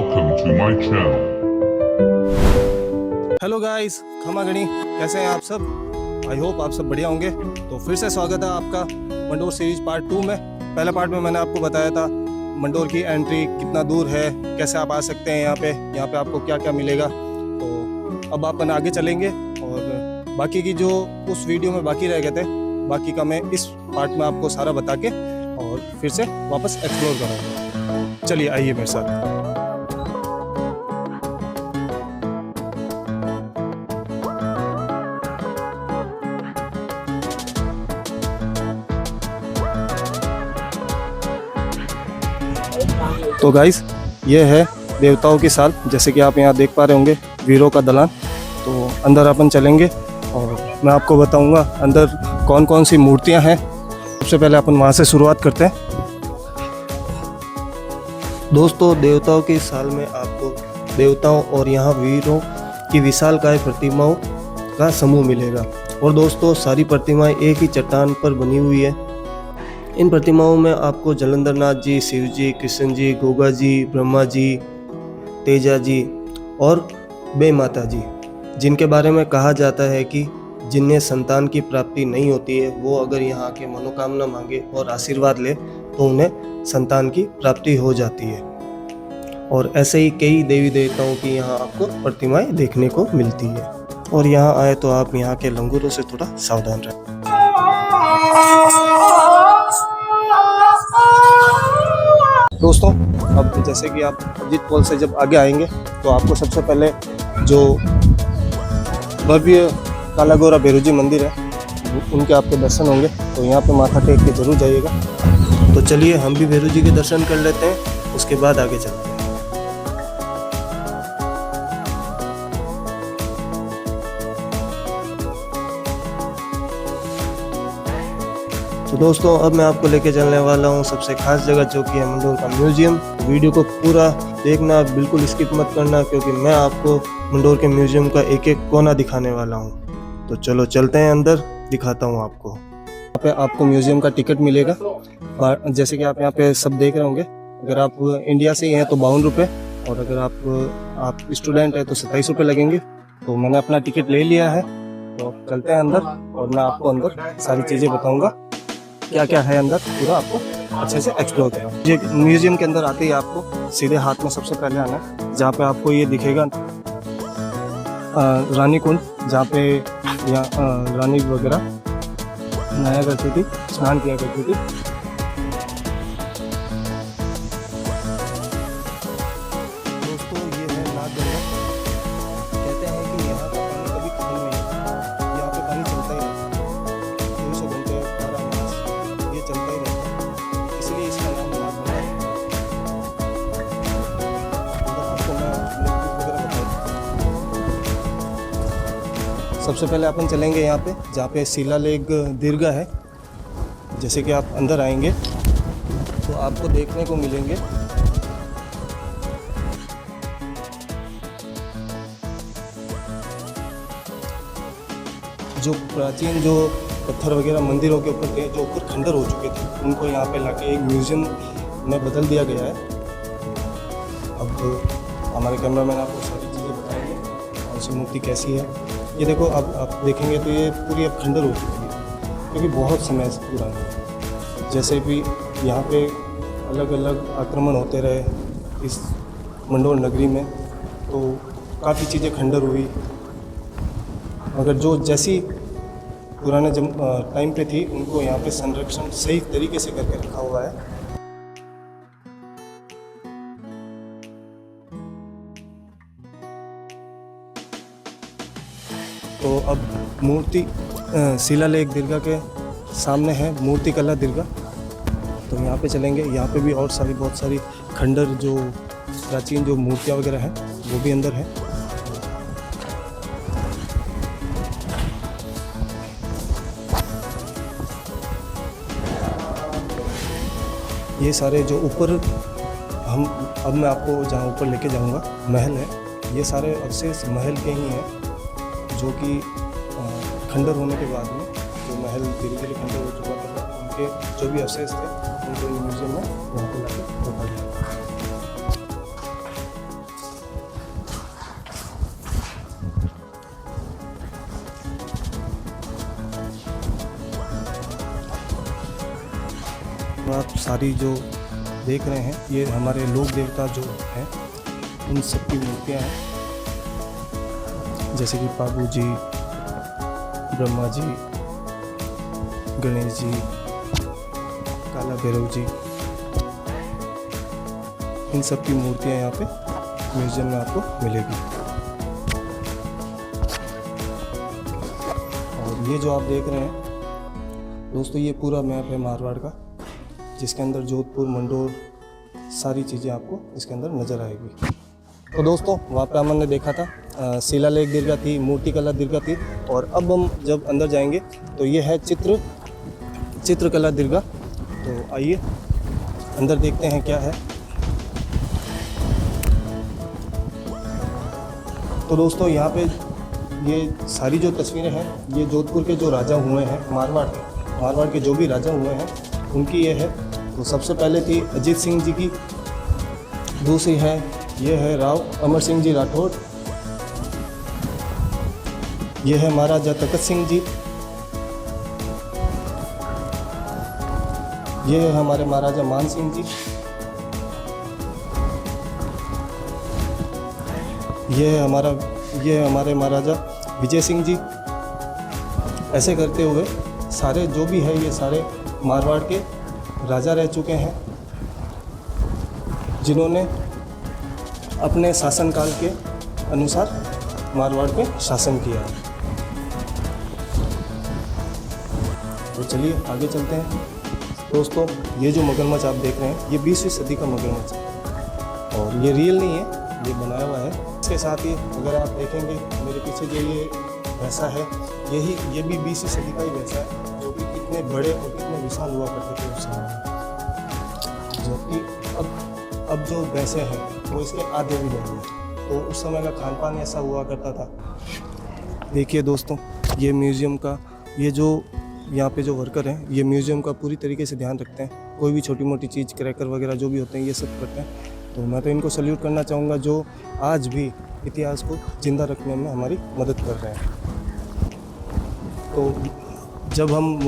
Welcome to my channel. Hello guys, खमा गणी, कैसे हैं आप सब? आई होप आप सब बढ़िया होंगे। तो फिर से स्वागत है आपका मंडोर सीरीज पार्ट 2 में। पहले पार्ट में मैंने आपको बताया था मंडोर की एंट्री कितना दूर है, कैसे आप आ सकते हैं यहाँ पे आपको क्या क्या मिलेगा। तो अब अपन आगे चलेंगे और बाकी की जो उस वीडियो में बाकी रह गए थे, बाकी का मैं इस पार्ट में आपको सारा बता के और फिर से वापस एक्सप्लोर करूँगा। चलिए आइए मेरे साथ। तो गाइस, ये है देवताओं की साल, जैसे कि आप यहाँ देख पा रहे होंगे, वीरों का दलान। तो अंदर अपन चलेंगे और मैं आपको बताऊंगा अंदर कौन कौन सी मूर्तियाँ हैं। सबसे पहले अपन वहाँ से शुरुआत करते हैं। दोस्तों, देवताओं की साल में आपको देवताओं और यहाँ वीरों की विशालकाय प्रतिमाओं का समूह मिलेगा। और दोस्तों, सारी प्रतिमाएं एक ही चट्टान पर बनी हुई है। इन प्रतिमाओं में आपको जलंधर नाथ जी, शिव जी, कृष्ण जी, गोगा जी, ब्रह्मा जी, तेजा जी और बे माता जी, जिनके बारे में कहा जाता है कि जिन्हें संतान की प्राप्ति नहीं होती है, वो अगर यहाँ के मनोकामना मांगे और आशीर्वाद ले तो उन्हें संतान की प्राप्ति हो जाती है। और ऐसे ही कई देवी देवताओं की यहाँ आपको प्रतिमाएं देखने को मिलती है। और यहाँ आए तो आप यहाँ के लंगूरों से थोड़ा सावधान रहें। दोस्तों, अब जैसे कि आप अजीत पोल से जब आगे आएंगे तो आपको सबसे पहले जो भव्य काला गोरा भैरू जी मंदिर है, उनके आपके दर्शन होंगे। तो यहाँ पे माथा टेक के जरूर जाइएगा। तो चलिए हम भी भैरू जी के दर्शन कर लेते हैं, उसके बाद आगे चलते हैं। तो दोस्तों, अब मैं आपको लेके चलने वाला हूँ सबसे खास जगह, जो कि है मंडोर का म्यूजियम। वीडियो को पूरा देखना, बिल्कुल स्किप मत करना, क्योंकि मैं आपको मंडोर के म्यूजियम का एक एक कोना दिखाने वाला हूँ। तो चलो चलते हैं अंदर, दिखाता हूँ आपको। यहाँ पे आपको म्यूजियम का टिकट मिलेगा। जैसे कि आप यहाँ पे सब देख रहे होंगे। अगर आप इंडिया से ही हैं तो 52 रुपये, और अगर आप स्टूडेंट हैं तो 27 रुपये लगेंगे। तो मैंने अपना टिकट ले लिया है, तो चलते हैं अंदर और मैं आपको अंदर सारी चीज़ें बताऊँगा, क्या क्या है अंदर, पूरा आपको अच्छे से एक्सप्लोर करें। ये म्यूजियम के अंदर आते ही आपको सीधे हाथ में सबसे पहले आना है, जहाँ पे आपको ये दिखेगा रानी कुंड, जहाँ पे रानी वगैरह नहाया करती थी, स्नान किया करती थी। दोस्तों, ये है नागगंगा। कहते हैं कि यहाँ का पानी कभी खत्म नहीं होता, यहाँ पे पानी चलता ही रहता है, 24 घंटे 12 मास ये चलता ही रहता है, इसलिए इसका नाम नागगंगा है। आपको मैं वगैरह बताऊँ। सबसे पहले अपन चलेंगे यहाँ पे, जहाँ पे शिलालेख दीर्घा है। जैसे कि आप अंदर आएंगे तो आपको देखने को मिलेंगे जो प्राचीन जो पत्थर वगैरह मंदिरों के ऊपर थे, जो ऊपर खंडर हो चुके थे, उनको यहाँ पे लाके एक म्यूजियम में बदल दिया गया है। अब हमारे कैमरामैन आपको सारी चीज़ें बताएंगे, कौन सी मूर्ति कैसी है। ये देखो, अब आप देखेंगे तो ये पूरी अब खंडर हो चुकी है, क्योंकि बहुत समय पुरानी है। जैसे भी यहाँ पे अलग अलग आक्रमण होते रहे इस मंडोर नगरी में, तो काफ़ी चीज़ें खंडर हुई, मगर जो जैसी पुराने टाइम पे थी, उनको यहाँ पे संरक्षण सही तरीके से करके रखा हुआ है। तो अब मूर्ति शिलालेख दीर्घा के सामने है मूर्ति कला दीर्घा। तो यहाँ पे चलेंगे, यहाँ पे भी और बहुत सारी खंडर जो प्राचीन जो मूर्तियाँ वगैरह हैं, वो भी अंदर है। ये सारे जो ऊपर अब मैं आपको जहाँ ऊपर लेके जाऊँगा, महल है। ये सारे अवशेष महल के ही हैं, जो कि खंडर होने के बाद में जो महल धीरे धीरे खंडर हो चुका था, उनके जो भी अवशेष थे उनको म्यूजियम में यहाँ पर लाके रखा गया। सारी जो देख रहे हैं ये हमारे लोक देवता जो हैं उन सब की मूर्तियाँ हैं, जैसे कि पाबू जी, ब्रह्मा जी, गणेश जी, काला भैरव जी, इन सब की मूर्तियाँ यहाँ पे म्यूजियम में आपको मिलेगी। और ये जो आप देख रहे हैं दोस्तों, ये पूरा मैप है मारवाड़ का, जिसके अंदर जोधपुर, मंडोर, सारी चीज़ें आपको इसके अंदर नज़र आएगी। तो दोस्तों वहाँ पे हमने देखा था शिलालेख दीर्घा थी, मूर्तिकला दीर्घा थी, और अब हम जब अंदर जाएंगे तो ये है चित्रकला दीर्घा। तो आइए अंदर देखते हैं क्या है। तो दोस्तों यहाँ पे ये सारी जो तस्वीरें हैं ये जोधपुर के जो राजा हुए हैं, मारवाड़ के जो भी राजा हुए हैं उनकी ये है। तो सबसे पहले थी अजीत सिंह जी की, दूसरी है ये है राव अमर सिंह जी राठौड़, ये है महाराजा तखत सिंह जी, ये है हमारे महाराजा मान सिंह जी, ये है हमारे महाराजा विजय सिंह जी। ऐसे करते हुए सारे जो भी है ये सारे मारवाड़ के राजा रह चुके हैं, जिन्होंने अपने शासनकाल के अनुसार मारवाड़ पे शासन किया है। तो चलिए आगे चलते हैं। दोस्तों ये जो मगरमच्छ आप देख रहे हैं ये 20वीं सदी का मगरमच्छ है और ये रियल नहीं है, ये बनाया हुआ है। इसके साथ ही अगर आप देखेंगे मेरे पीछे जो ये भैंसा है ये भी 20वीं सदी का ही भैंसा है, जो कि कितने बड़े और कितने विशाल हुआ करते थे उस समय, जो कि अब जो भैंसे हैं वो इसके आधे भी नहीं है। तो उस समय का खान पान ऐसा हुआ करता था। देखिए दोस्तों ये म्यूज़ियम का ये जो यहाँ पे जो वर्कर हैं ये म्यूज़ियम का पूरी तरीके से ध्यान रखते हैं, कोई भी छोटी मोटी चीज़ क्रैकर वगैरह जो भी होते हैं ये सब करते हैं। तो मैं तो इनको सल्यूट करना चाहूँगा जो आज भी इतिहास को ज़िंदा रखने में हमारी मदद कर रहे हैं। तो जब हम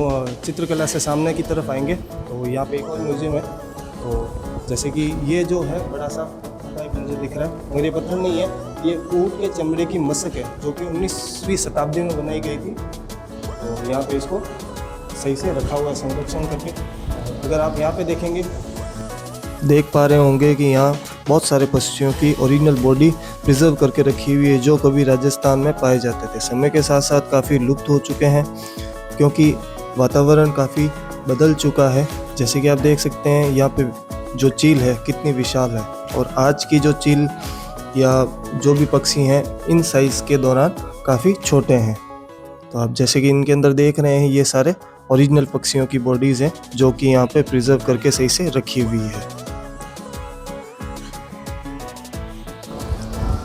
चित्रकला से सामने की तरफ आएंगे तो यहाँ पे एक और म्यूज़ियम है। तो जैसे कि ये जो है बड़ा सा टाइप मुझे दिख रहा है, मगर ये पत्थर नहीं है, ये ऊँट के चमड़े की मशक है जो कि 19वीं शताब्दी में बनाई गई थी। तो यहाँ पे इसको सही से रखा हुआ है संरक्षण करके। अगर आप यहाँ पे देखेंगे देख पा रहे होंगे कि यहाँ बहुत सारे पक्षियों की ओरिजिनल बॉडी प्रिजर्व करके रखी हुई है जो कभी राजस्थान में पाए जाते थे। समय के साथ साथ काफ़ी लुप्त हो चुके हैं क्योंकि वातावरण काफ़ी बदल चुका है। जैसे कि आप देख सकते हैं यहाँ पे जो चील है कितनी विशाल है, और आज की जो चील या जो भी पक्षी हैं इन साइज़ के दौरान काफ़ी छोटे हैं। तो आप जैसे कि इनके अंदर देख रहे हैं ये सारे ओरिजिनल पक्षियों की बॉडीज़ हैं जो कि यहाँ पे प्रिजर्व करके सही से रखी हुई है।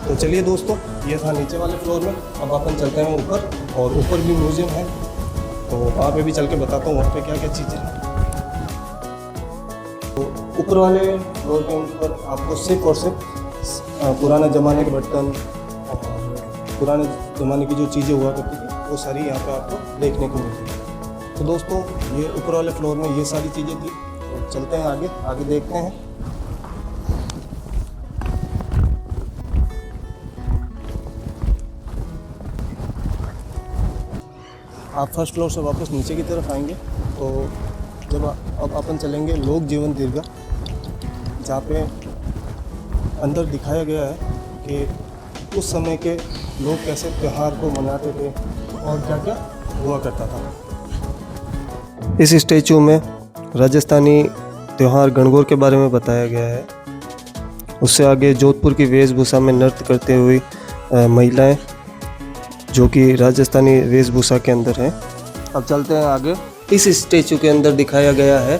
तो चलिए दोस्तों ये था नीचे वाले फ्लोर में, अब अपन चलते हैं ऊपर, और ऊपर भी म्यूज़ियम है तो वहाँ पे भी चल के बताता हूँ वहाँ पे क्या क्या चीज़ें हैं। तो ऊपर वाले फ्लोर के ऊपर आपको सिर्फ और सिर्फ पुराने ज़माने के बर्तन और पुराने ज़माने की जो चीज़ें हुआ करती थी वो सारी यहाँ पे आपको देखने को मिलती है। तो दोस्तों ये ऊपर वाले फ्लोर में ये सारी चीज़ें थी। तो चलते हैं आगे देखते हैं। आप फर्स्ट फ्लोर से वापस नीचे की तरफ आएंगे तो जब अब अपन चलेंगे लोक जीवन दीर्घा, जहाँ पे अंदर दिखाया गया है कि उस समय के लोग कैसे त्यौहार को मनाते थे और क्या क्या हुआ करता था। इस स्टैचू में राजस्थानी त्यौहार गणगौर के बारे में बताया गया है। उससे आगे जोधपुर की वेशभूषा में नृत्य करते हुए महिलाएं जो कि राजस्थानी वेशभूषा के अंदर हैं। अब चलते हैं आगे। इस स्टैचू के अंदर दिखाया गया है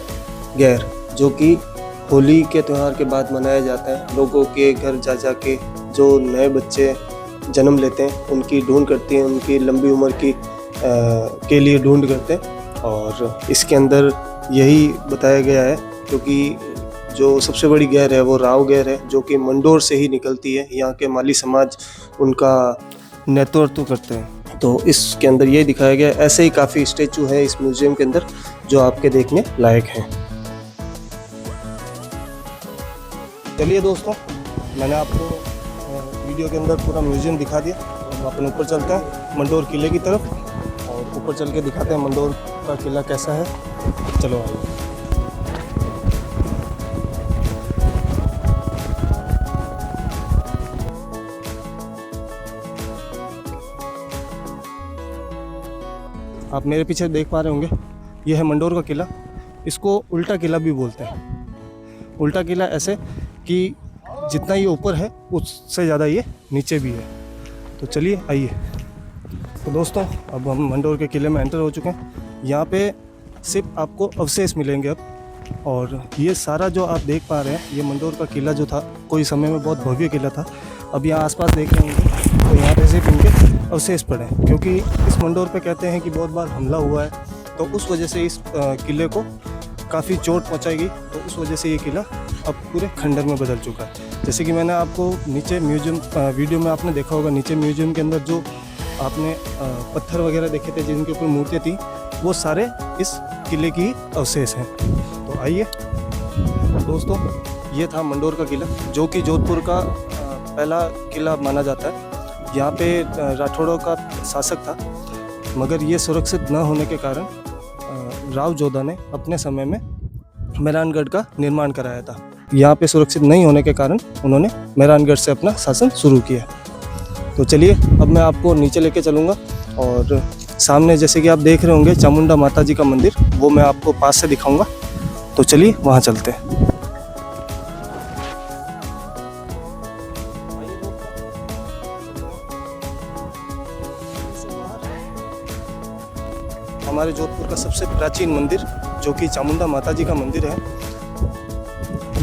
गैर, जो कि होली के त्यौहार के बाद मनाया जाता है। लोगों के घर जा जा के जो नए बच्चे जन्म लेते हैं उनकी ढूंढ करती हैं, उनकी लंबी उम्र की के लिए ढूंढ करते हैं। और इसके अंदर यही बताया गया है क्योंकि जो सबसे बड़ी गैर है वो राव गैर है जो कि मंडोर से ही निकलती है। यहाँ के माली समाज उनका नेतृत्व करते हैं। तो इसके अंदर ये दिखाया गया। ऐसे ही काफ़ी स्टैचू है इस म्यूज़ियम के अंदर जो आपके देखने लायक हैं। चलिए दोस्तों, मैंने आपको वीडियो के अंदर पूरा म्यूज़ियम दिखा दिया। अब अपन ऊपर चलते हैं मंडोर किले की तरफ और ऊपर चल के दिखाते हैं मंडोर का किला कैसा है। चलो आइए। आप मेरे पीछे देख पा रहे होंगे, ये है मंडोर का किला। इसको उल्टा किला भी बोलते हैं। उल्टा किला ऐसे कि जितना ये ऊपर है उससे ज़्यादा ये नीचे भी है। तो चलिए आइए। तो दोस्तों, अब हम मंडोर के किले में एंटर हो चुके हैं। यहाँ पे सिर्फ आपको अवशेष मिलेंगे अब। और ये सारा जो आप देख पा रहे हैं, ये मंडोर का किला जो था, कोई समय में बहुत भव्य किला था। अब यहाँ आसपास देख रहे होंगे तो यहाँ पे सिर्फ इनके अवशेष पड़े हैं, क्योंकि इस मंडोर पे कहते हैं कि बहुत बार हमला हुआ है, तो उस वजह से इस किले को काफ़ी चोट पहुँचाई गई। तो उस वजह से ये किला अब पूरे खंडर में बदल चुका है। जैसे कि मैंने आपको नीचे म्यूजियम वीडियो में आपने देखा होगा, नीचे म्यूजियम के अंदर जो आपने पत्थर वगैरह देखे थे जिनके ऊपर मूर्तियाँ थी, वो सारे इस किले की अवशेष हैं। तो आइए दोस्तों, ये था मंडोर का किला, जो कि जोधपुर का पहला किला माना जाता है। यहाँ पे राठौड़ों का शासक था, मगर ये सुरक्षित न होने के कारण राव जोधा ने अपने समय में मेहरानगढ़ का निर्माण कराया था। यहाँ पे सुरक्षित नहीं होने के कारण उन्होंने मेहरानगढ़ से अपना शासन शुरू किया। तो चलिए, अब मैं आपको नीचे लेके चलूँगा और सामने जैसे कि आप देख रहे होंगे चामुंडा माता जी का मंदिर, वो मैं आपको पास से दिखाऊंगा। तो चलिए वहाँ चलते हैं। हमारे जोधपुर का सबसे प्राचीन मंदिर, जो कि चामुंडा माता जी का मंदिर है।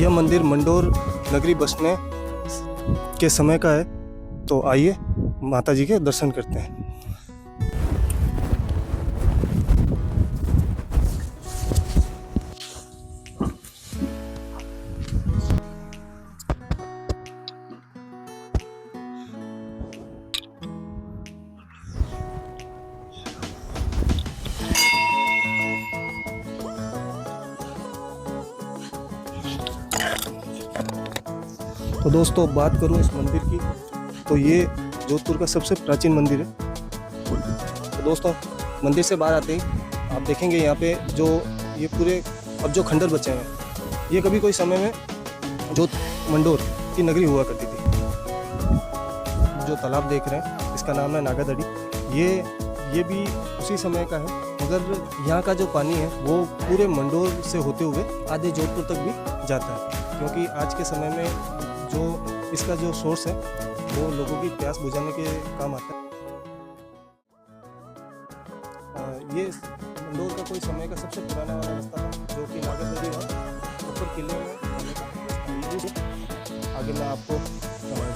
यह मंदिर मंडोर नगरी बसने के समय का है। तो आइए माता जी के दर्शन करते हैं। तो दोस्तों, बात करूं इस मंदिर की, तो ये जोधपुर का सबसे प्राचीन मंदिर है। तो दोस्तों, मंदिर से बाहर आते ही आप देखेंगे यहाँ पे जो ये पूरे अब जो खंडर बचे हैं, ये कभी कोई समय में जो मंडोर की नगरी हुआ करती थी। जो तालाब देख रहे हैं, इसका नाम है नागादड़ी। ये भी उसी समय का है, मगर यहाँ का जो पानी है वो पूरे मंडोर से होते हुए आधे जोधपुर तक भी जाता है, क्योंकि आज के समय में जो इसका जो सोर्स है वो लोगों की प्यास बुझाने के काम आता है। ये मंडोर का कोई समय का सबसे पुराना वाला रास्ता था, जो कि नागादड़ी और ऊपर किले में आगे मैं आपको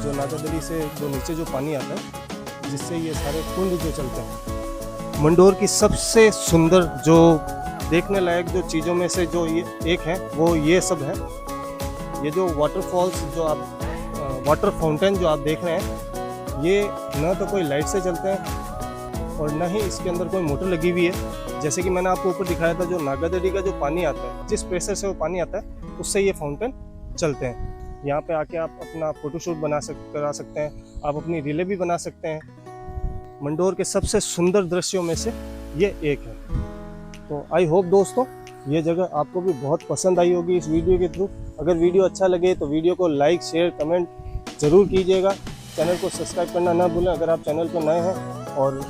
जो नागादड़ी से जो नीचे जो पानी आता है, जिससे ये सारे कुंड जो चलते हैं। मंडोर की सबसे सुंदर जो देखने लायक जो चीज़ों में से जो ये एक है, वो ये सब है। ये जो वाटरफॉल्स जो आप वाटर फाउंटेन जो आप देख रहे हैं, ये न तो कोई लाइट से चलते हैं और न ही इसके अंदर कोई मोटर लगी हुई है। जैसे कि मैंने आपको ऊपर दिखाया था, जो नागादड़ी का जो पानी आता है, जिस प्रेशर से वो पानी आता है, उससे ये फाउंटेन चलते हैं। यहाँ पे आके आप अपना फोटोशूट करा सकते हैं, आप अपनी रीलें भी बना सकते हैं। मंडोर के सबसे सुंदर दृश्यों में से ये एक है। तो आई होप दोस्तों, ये जगह आपको भी बहुत पसंद आई होगी इस वीडियो के थ्रू। अगर वीडियो अच्छा लगे तो वीडियो को लाइक, शेयर, कमेंट ज़रूर कीजिएगा। चैनल को सब्सक्राइब करना ना भूलें अगर आप चैनल पर नए हैं। और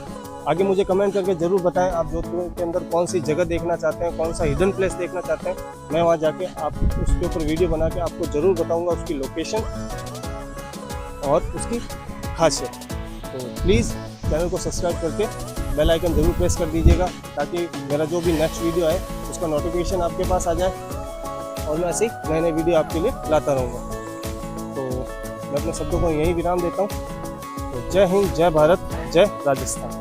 आगे मुझे कमेंट करके ज़रूर बताएं आप जोधपुर के अंदर कौन सी जगह देखना चाहते हैं, कौन सा हिडन प्लेस देखना चाहते हैं। मैं वहाँ जाके आप उसके ऊपर वीडियो बना के आपको ज़रूर बताऊँगा उसकी लोकेशन और उसकी खासियत। तो प्लीज़ चैनल को सब्सक्राइब करके बेल आइकन ज़रूर प्रेस कर दीजिएगा, ताकि मेरा जो भी नेक्स्ट वीडियो आए उसका नोटिफिकेशन आपके पास आ जाए और मैं ऐसे ही नए नए वीडियो आपके लिए लाता रहूँगा। तो मैं अपने शब्दों को यहीं विराम देता हूँ। तो जय हिंद, जय भारत, जय राजस्थान।